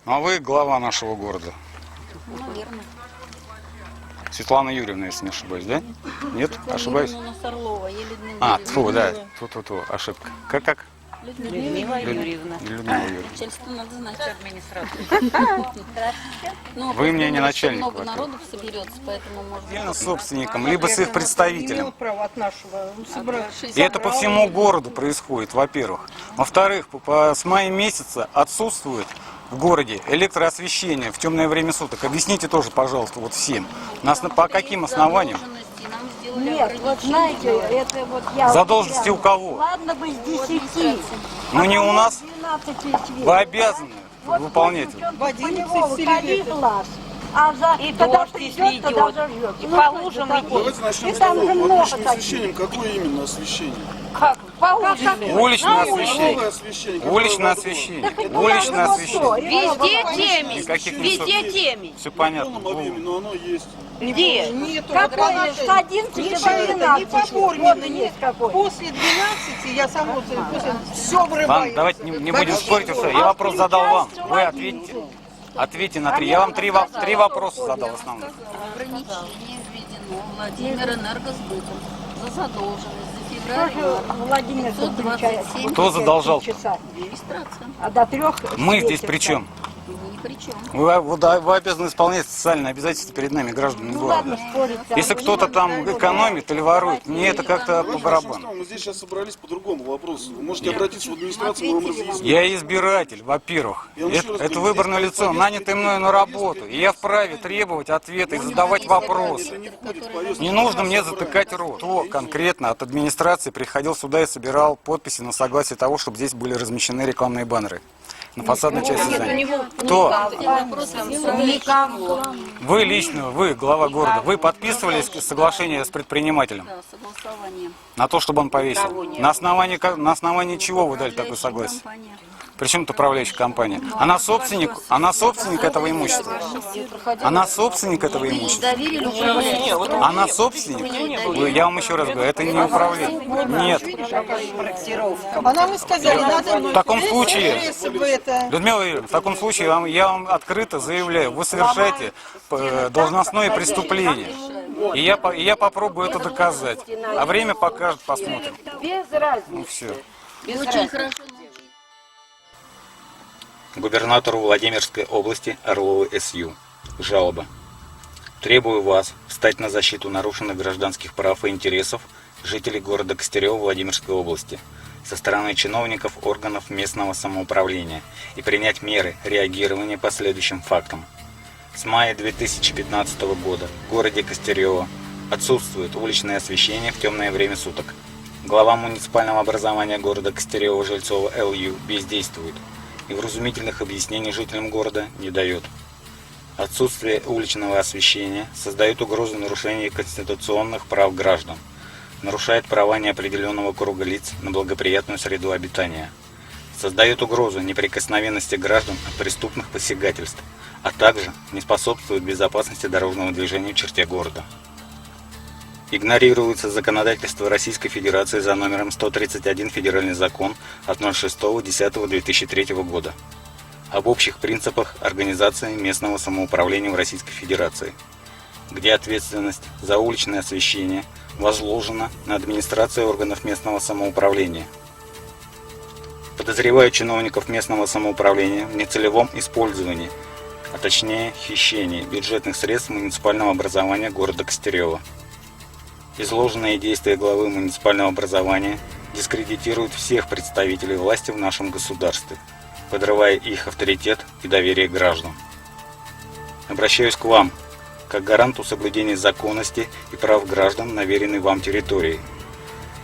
Ну, а вы глава нашего города. Наверное. Светлана Юрьевна, если не ошибаюсь, да? Нет? Ошибаюсь? У нас Орлова, я Людмила А, Юрьевна. тьфу, да. Тьфу-тьфу-тьфу, ошибка. Как? Людмила Юрьевна. Людмила Юрьевна. Начальство надо знать. Администрация. Ну, Вы мне не думали, что начальник, много во-первых. народу соберется, поэтому можно... Именно собственником, либо с их представителем. Имел право от нашего. И это по всему городу происходит, во-первых. Во-вторых, с мая месяца отсутствует в городе электроосвещение в темное время суток. Объясните тоже, пожалуйста, вот всем. По каким основаниям? Нет, вот знаете, это вот я... Задолженности у кого? Ладно бы с 10. Ну не у нас. 12 Вы обязаны выполнять. Выходи глаз. А за... И когда дождь, придет, если тогда идет. зажжет. И по лужам идет. Давайте начнем И с там того, же под много личным таких. освещением какое именно освещение? Как? По лужам. Уличное Новое освещение. освещение. Уличное которое освещение. это Уличное надо освещение. Везде Никаких темень. Никаких Везде несут. темень. Все в понятно. полном объеме, но оно есть. Где? Нету. Какой с 11 до 12? Вот и есть какой. После 12 я сама все Ладно, врываю. давайте не будем спорить. Я вопрос задал вам. Вы ответите. Ответьте на три. Я вам три вопроса задал основных. Ограничение введено Владимир Энергосбытом за задолженность за февраль и Тоже март. Владимир подключает. 527 Кто задолжал? Регистрация. А до 3 Мы здесь при чем? Вы ни при чем. Вы обязаны исполнять социальные обязательства перед нами, гражданами Ну города. ладно, спорить. Если кто-то там экономит или ворует, мне это как-то по Давайте начнем с барабану. того, мы здесь сейчас собрались по другому вопросу. Вы можете обратиться в администрацию, мы вам разъясним. Я избиратель, во-первых. Я вам еще раз Это говорю, выборное здесь лицо, повестка нанятое мною на работу. И я вправе требовать ответа и задавать Это вопросы. не входит в повестку. Не нужно мне затыкать рот. Кто конкретно от администрации приходил сюда и собирал подписи на согласие того, чтобы здесь были размещены рекламные баннеры на фасадной части здания? Кто? Никого. Вы лично, вы, глава города, вы подписывали соглашение с предпринимателем Да, согласование. на то, чтобы он повесил? На основании чего вы дали такое согласие? Компания. Причем это управляющая компания? Она собственник этого имущества? Она собственник этого имущества? Доверили управляющему. Она собственник? Я вам еще раз говорю, это не управление. Нет. А нам и сказали, надо В таком случае, если бы это... Людмила Юрьевна, в таком случае я вам открыто заявляю, вы совершаете должностное преступление. И я попробую это доказать. А время покажет, посмотрим. Без разницы. Ну все. Очень хорошо. Губернатору Владимирской области Орловой С.Ю. Жалоба. Требую вас встать на защиту нарушенных гражданских прав и интересов жителей города Костерево Владимирской области со стороны чиновников органов местного самоуправления и принять меры реагирования по следующим фактам. С мая 2015 года в городе Костерево отсутствует уличное освещение в темное время суток. Глава муниципального образования города Костерево Жильцова Л.Ю. бездействует и вразумительных объяснений жителям города не дает. Отсутствие уличного освещения создает угрозу нарушения конституционных прав граждан, нарушает права неопределенного круга лиц на благоприятную среду обитания, создает угрозу неприкосновенности граждан от преступных посягательств, а также не способствует безопасности дорожного движения в черте города. Игнорируется законодательство Российской Федерации за номером 131 Федеральный закон от 06.10.2003 года об общих принципах организации местного самоуправления в Российской Федерации, где ответственность за уличное освещение возложена на администрацию органов местного самоуправления. Подозреваю чиновников местного самоуправления в нецелевом использовании, а точнее хищении бюджетных средств муниципального образования города Костерево. Изложенные действия главы муниципального образования дискредитируют всех представителей власти в нашем государстве, подрывая их авторитет и доверие граждан. Обращаюсь к вам, как гаранту соблюдения законности и прав граждан на веренной вам территории,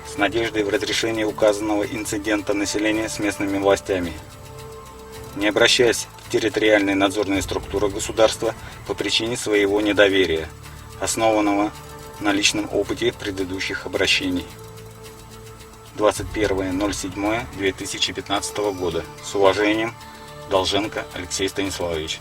с надеждой в разрешении указанного инцидента населения с местными властями. Не обращаясь в территориальные надзорные структуры государства по причине своего недоверия, основанного на личном опыте предыдущих обращений. 21.07.2015 года. С уважением, Долженко Алексей Станиславович.